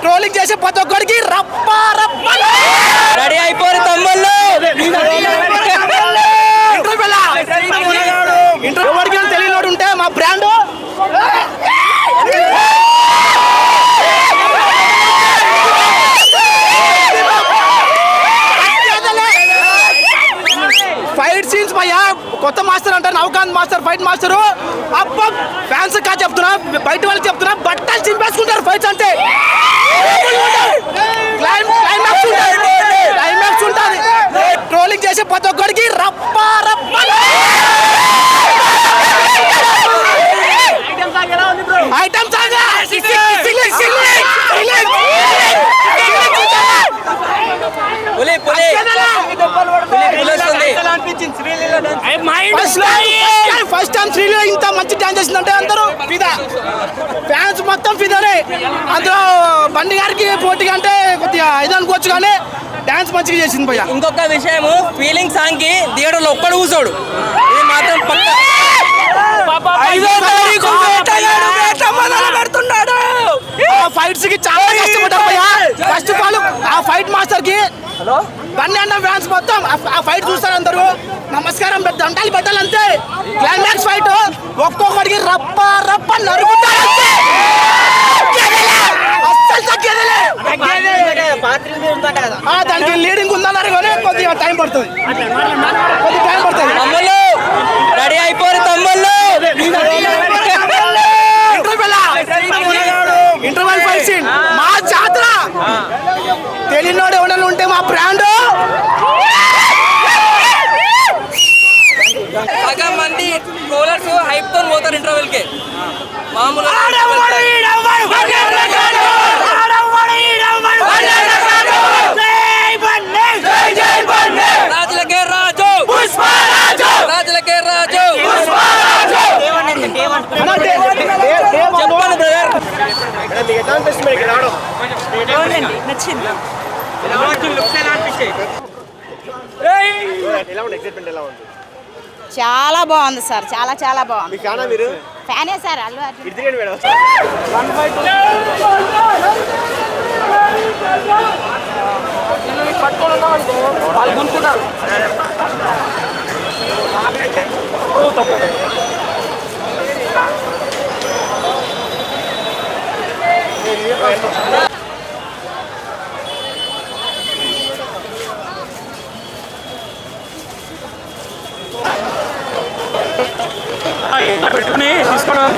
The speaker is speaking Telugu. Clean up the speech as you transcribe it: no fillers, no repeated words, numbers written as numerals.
ట్రోలింగ్ చేసే ప్రతి ఒక్కడికి రప్ప రప్ప రెడీ అయిపోరు తమ్ముళ్ళు. ఎవరికి తెలియనోడు ఉంటే మా బ్రాండ్ ఫైట్ సీన్స్ భయ్యా. కొత్త మాస్టర్ అంటే నవకాంత్ మాస్టర్, ఫైట్ మాస్టర్. అబ్బ ఫ్యాన్స్ కా చెప్తున్నా, బయట వాళ్ళకి చెప్తున్నా, బట్టలు చింపేసుకుంటారు ఫైట్స్ అంటే. క్లైమాక్స్ ఉంటుంది. ట్రోలింగ్ చేసే ప్రతి ఒక్కడికి రప్ప రప్ప. ఐటమ్ సాంగ్ ఫస్ట్ టైం శ్రీలో ఇంత మంచి డాన్స్ చేసిందంటే అందరూ ఫిదా, ఫ్యాన్స్ మొత్తం ఫిదానే. అందులో బండి గారికి పోటీగా అంటే కొద్దిగా ఇది అనుకోవచ్చు, కానీ డాన్స్ మంచిగా చేసింది భయ్య. ఇంకొక విషయము, ఫీలింగ్ సాంగ్ కి థియేటర్లో ఒక్కడు కూర్చోడు, ఇది మాత్రం పక్క. ఫైట్స్ కి చాలా కష్టపడ్డారు భయ్య. ఫస్ట్ ఆఫ్ ఆల్ ఆ ఫైట్ మాస్టర్ కి బన్నీ అన్న ఫ్యాన్స్ మొత్తం ఆ ఫైట్ చూస్తారు అందరూ. నమస్కారం దండాలు పెట్టాలి అంతే. క్లైమాక్స్ ఫైట్ ఒక్కొక్కడికి రప్ప రప్ప నరుగుతారు. దానికి లీడింగ్ ఉందన్నారు కానీ కొద్దిగా టైం పడుతుంది. తమ్ముళ్ళు రెడీ అయిపోరు తమ్ముళ్ళు. ఇంటర్వెల్ ఫైట్ సీన్ మా జాతర. తెలియనోడు ఎవరైనా ఉంటే మా బ్రాండ్. సగం మంది ట్రోలర్స్ హైప్ తో పోతారు ఇంటర్వెల్ కి. మామూలు రాజులకే రాజు, రాజులకే రాజు. చెప్పండి బ్రదర్. నచ్చింది. చాలా బాగుంది సార్, చాలా చాలా బాగుంది. ఫ్యానే సార్ అల్లు అర్జున్. పెట్టుకుని తీసుకోవడం